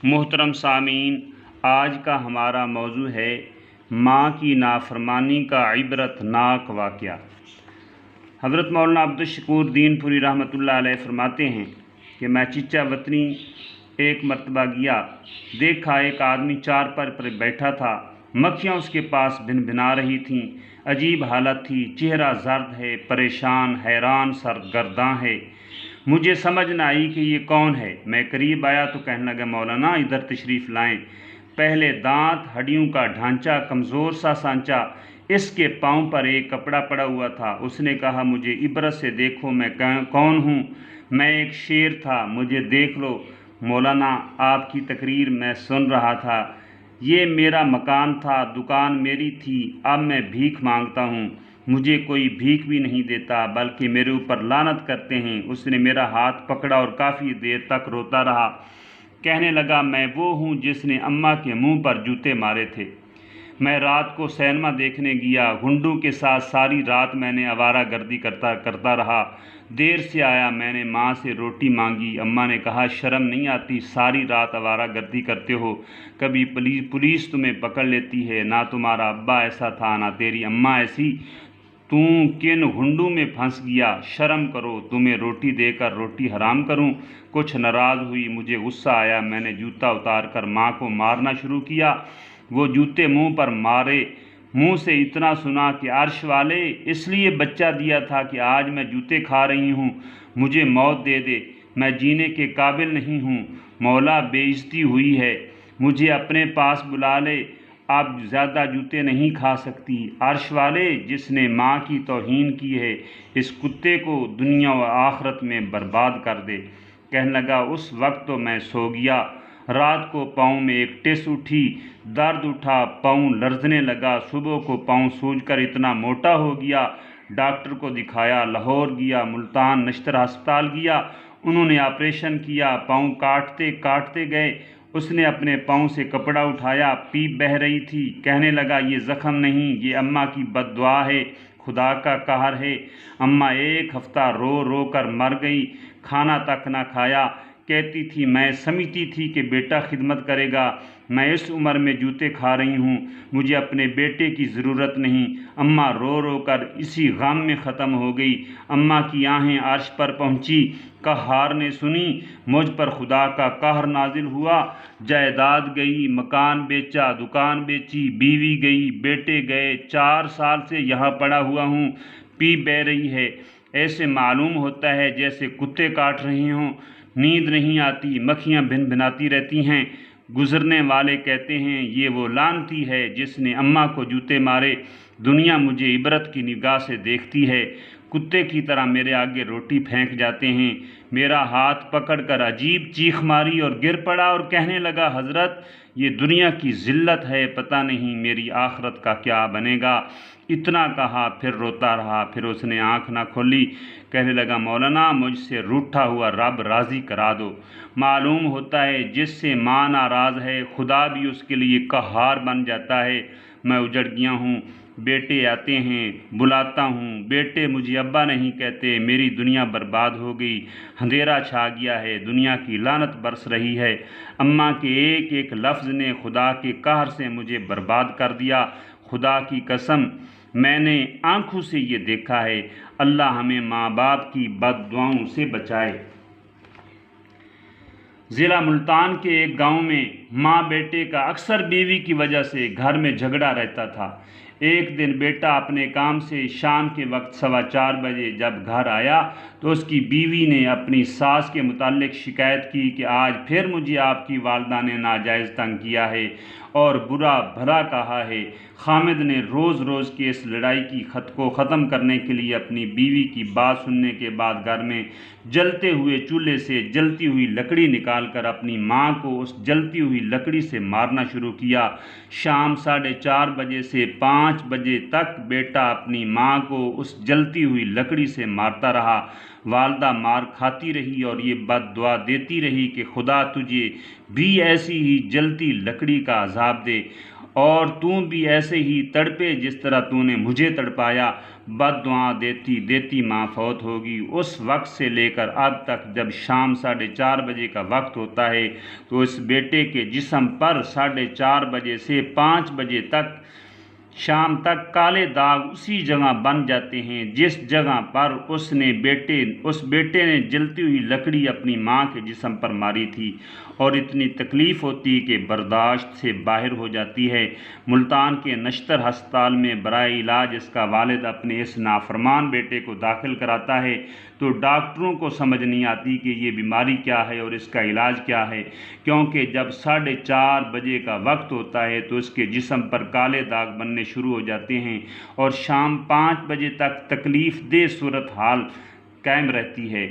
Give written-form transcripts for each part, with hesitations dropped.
محترم سامعین، آج کا ہمارا موضوع ہے ماں کی نافرمانی کا عبرت ناک واقعہ۔ حضرت مولانا عبدالشکور دین پوری رحمۃ اللہ علیہ فرماتے ہیں کہ میں چچا وطنی ایک مرتبہ گیا، دیکھا ایک آدمی چارپائی پر بیٹھا تھا، مکھیاں اس کے پاس بھن بھنا رہی تھیں، عجیب حالت تھی، چہرہ زرد ہے، پریشان، حیران، سرگرداں ہے۔ مجھے سمجھ نہ آئی کہ یہ کون ہے۔ میں قریب آیا تو کہنے لگا، مولانا ادھر تشریف لائیں۔ پہلے دانت، ہڈیوں کا ڈھانچہ کمزور سا سانچہ، اس کے پاؤں پر ایک کپڑا پڑا ہوا تھا۔ اس نے کہا، مجھے عبرت سے دیکھو، میں کون ہوں؟ میں ایک شیر تھا، مجھے دیکھ لو۔ مولانا، آپ کی تقریر میں سن رہا تھا، یہ میرا مکان تھا، دکان میری تھی، اب میں بھیک مانگتا ہوں، مجھے کوئی بھیک بھی نہیں دیتا بلکہ میرے اوپر لعنت کرتے ہیں۔ اس نے میرا ہاتھ پکڑا اور کافی دیر تک روتا رہا، کہنے لگا، میں وہ ہوں جس نے اماں کے منہ پر جوتے مارے تھے۔ میں رات کو سینما دیکھنے گیا، گھنڈوں کے ساتھ ساری رات میں نے آوارہ گردی کرتا رہا۔ دیر سے آیا، میں نے ماں سے روٹی مانگی، اماں نے کہا، شرم نہیں آتی، ساری رات آوارہ گردی کرتے ہو، کبھی پولیس تمہیں پکڑ لیتی ہے، نہ تمہارا ابا ایسا تھا نہ تیری اماں ایسی، تم کن گھنڈوں میں پھنس گیا، شرم کرو، تمہیں روٹی دے کر روٹی حرام کروں؟ کچھ ناراض ہوئی، مجھے غصہ آیا، میں نے جوتا اتار کر ماں کو مارنا شروع کیا۔ وہ جوتے منہ پر مارے، منہ سے اتنا سنا کہ عرش والے، اس لیے بچہ دیا تھا کہ آج میں جوتے کھا رہی ہوں، مجھے موت دے دے، میں جینے کے قابل نہیں ہوں، مولا بے عزتی ہوئی ہے، مجھے اپنے پاس بلا لے، اب زیادہ جوتے نہیں کھا سکتی۔ عرش والے، جس نے ماں کی توہین کی ہے، اس کتے کو دنیا و آخرت میں برباد کر دے۔ کہنے لگا، اس وقت تو میں سو گیا، رات کو پاؤں میں ایک ٹس اٹھی، درد اٹھا، پاؤں لرزنے لگا، صبح کو پاؤں سوج کر اتنا موٹا ہو گیا، ڈاکٹر کو دکھایا، لاہور گیا، ملتان نشتر ہسپتال گیا، انہوں نے آپریشن کیا، پاؤں کاٹتے گئے۔ اس نے اپنے پاؤں سے کپڑا اٹھایا، پیپ بہہ رہی تھی، کہنے لگا، یہ زخم نہیں، یہ اماں کی بد دعا ہے، خدا کا قہر ہے۔ اماں ایک ہفتہ رو رو کر مر گئی، کھانا تک نہ کھایا، کہتی تھی، میں سمجھتی تھی کہ بیٹا خدمت کرے گا، میں اس عمر میں جوتے کھا رہی ہوں، مجھے اپنے بیٹے کی ضرورت نہیں۔ اماں رو رو کر اسی غم میں ختم ہو گئی۔ اماں کی آہیں عرش پر پہنچی، قہار نے سنی، مجھ پر خدا کا قہر نازل ہوا، جائیداد گئی، مکان بیچا، دکان بیچی، بیوی گئی، بیٹے گئے، 4 سال سے یہاں پڑا ہوا ہوں، پیپ بہہ رہی ہے، ایسے معلوم ہوتا ہے جیسے کتے کاٹ رہے ہوں، نیند نہیں آتی، مکھیاں بھن بھناتی رہتی ہیں۔ گزرنے والے کہتے ہیں، یہ وہ لعنتی ہے جس نے اماں کو جوتے مارے، دنیا مجھے عبرت کی نگاہ سے دیکھتی ہے، کتے کی طرح میرے آگے روٹی پھینک جاتے ہیں۔ میرا ہاتھ پکڑ کر عجیب چیخ ماری اور گر پڑا اور کہنے لگا، حضرت، یہ دنیا کی ذلت ہے، پتہ نہیں میری آخرت کا کیا بنے گا۔ اتنا کہا، پھر روتا رہا، پھر اس نے آنکھ نہ کھولی، کہنے لگا، مولانا، مجھ سے روٹھا ہوا رب راضی کرا دو۔ معلوم ہوتا ہے جس سے ماں ناراض ہے، خدا بھی اس کے لیے قہار بن جاتا ہے۔ میں اجڑ گیا ہوں، بیٹے آتے ہیں، بلاتا ہوں، بیٹے مجھے ابا نہیں کہتے، میری دنیا برباد ہو گئی، اندھیرا چھا گیا ہے، دنیا کی لعنت برس رہی ہے، اماں کے ایک ایک لفظ نے خدا کے قہر سے مجھے برباد کر دیا۔ خدا کی قسم، میں نے آنکھوں سے یہ دیکھا ہے، اللہ ہمیں ماں باپ کی بد دعاؤں سے بچائے۔ ضلع ملتان کے ایک گاؤں میں ماں بیٹے کا اکثر بیوی کی وجہ سے گھر میں جھگڑا رہتا تھا۔ ایک دن بیٹا اپنے کام سے شام کے وقت 4:15 بجے جب گھر آیا تو اس کی بیوی نے اپنی ساس کے متعلق شکایت کی کہ آج پھر مجھے آپ کی والدہ نے ناجائز تنگ کیا ہے اور برا بھلا کہا ہے۔ خامد نے روز روز کی اس لڑائی کی خط کو ختم کرنے کے لیے اپنی بیوی کی بات سننے کے بعد گھر میں جلتے ہوئے چولہے سے جلتی ہوئی لکڑی نکال کر اپنی ماں کو اس جلتی ہوئی لکڑی سے مارنا شروع کیا۔ شام 4:30 بجے سے 5 بجے تک بیٹا اپنی ماں کو اس جلتی ہوئی لکڑی سے مارتا رہا۔ والدہ مار کھاتی رہی اور یہ بد دعا دیتی رہی کہ خدا تجھے بھی ایسی ہی جلتی لکڑی کا عذاب دے۔ اور تو بھی ایسے ہی تڑپے جس طرح تو نے مجھے تڑپایا۔ بد دعا دیتی دیتی ماں فوت ہوگی۔ اس وقت سے لے کر اب تک جب شام 4:30 بجے کا وقت ہوتا ہے تو اس بیٹے کے جسم پر 4:30 بجے سے 5 بجے تک شام تک کالے داغ اسی جگہ بن جاتے ہیں جس جگہ پر اس بیٹے نے جلتی ہوئی لکڑی اپنی ماں کے جسم پر ماری تھی، اور اتنی تکلیف ہوتی کہ برداشت سے باہر ہو جاتی ہے۔ ملتان کے نشتر ہسپتال میں برائے علاج اس کا والد اپنے اس نافرمان بیٹے کو داخل کراتا ہے تو ڈاکٹروں کو سمجھ نہیں آتی کہ یہ بیماری کیا ہے اور اس کا علاج کیا ہے، کیونکہ جب 4:30 بجے کا وقت ہوتا ہے تو اس کے جسم پر کالے داغ بننے شروع ہو جاتے ہیں اور شام 5 بجے تک تکلیف دہ صورتحال قائم رہتی ہے۔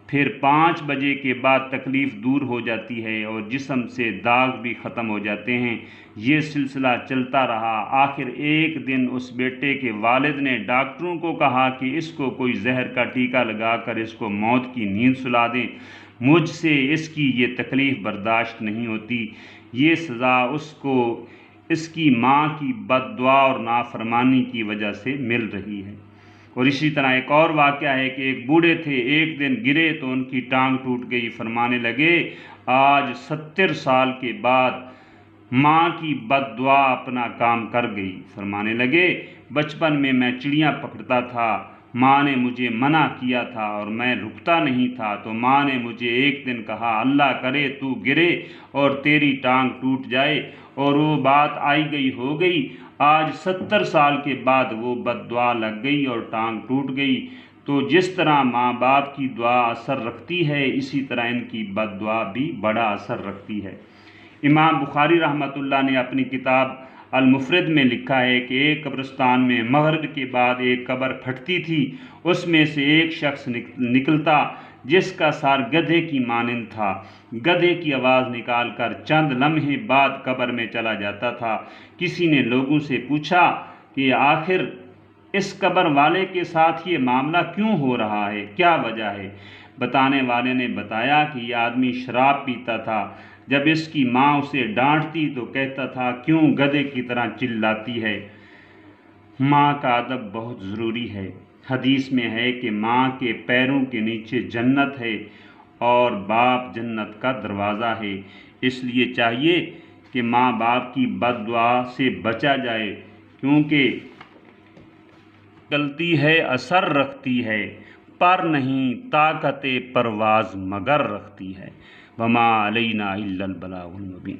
پھر 5 بجے کے بعد تکلیف دور ہو جاتی ہے اور جسم سے داغ بھی ختم ہو جاتے ہیں۔ یہ سلسلہ چلتا رہا۔ آخر ایک دن اس بیٹے کے والد نے ڈاکٹروں کو کہا کہ اس کو کوئی زہر کا ٹیکہ لگا کر اس کو موت کی نیند سلا دیں، مجھ سے اس کی یہ تکلیف برداشت نہیں ہوتی۔ یہ سزا اس کو اس کی ماں کی بد دعا اور نافرمانی کی وجہ سے مل رہی ہے۔ اور اسی طرح ایک اور واقعہ ہے کہ ایک بوڑھے تھے، ایک دن گرے تو ان کی ٹانگ ٹوٹ گئی۔ فرمانے لگے آج 70 سال کے بعد ماں کی بد دعا اپنا کام کر گئی۔ فرمانے لگے بچپن میں چڑیاں پکڑتا تھا، ماں نے مجھے منع کیا تھا اور میں رکتا نہیں تھا، تو ماں نے مجھے ایک دن کہا اللہ کرے تو گرے اور تیری ٹانگ ٹوٹ جائے، اور وہ بات آئی گئی ہو گئی۔ آج 70 سال کے بعد وہ بد دعا لگ گئی اور ٹانگ ٹوٹ گئی۔ تو جس طرح ماں باپ کی دعا اثر رکھتی ہے، اسی طرح ان کی بد دعا بھی بڑا اثر رکھتی ہے۔ امام بخاری رحمۃ اللہ نے اپنی کتاب المفرد میں لکھا ہے کہ ایک قبرستان میں مغرب کے بعد ایک قبر پھٹتی تھی، اس میں سے ایک شخص نکلتا جس کا سر گدھے کی مانند تھا، گدھے کی آواز نکال کر چند لمحے بعد قبر میں چلا جاتا تھا۔ کسی نے لوگوں سے پوچھا کہ آخر اس قبر والے کے ساتھ یہ معاملہ کیوں ہو رہا ہے، کیا وجہ ہے؟ بتانے والے نے بتایا کہ یہ آدمی شراب پیتا تھا، جب اس کی ماں اسے ڈانٹتی تو کہتا تھا کیوں گدھے کی طرح چلاتی ہے۔ ماں کا ادب بہت ضروری ہے۔ حدیث میں ہے کہ ماں کے پیروں کے نیچے جنت ہے اور باپ جنت کا دروازہ ہے، اس لیے چاہیے کہ ماں باپ کی بد دعا سے بچا جائے، کیونکہ چلتی ہے اثر رکھتی ہے، پر نہیں طاقت پرواز مگر رکھتی ہے۔ وما علینا الا البلاغ المبین۔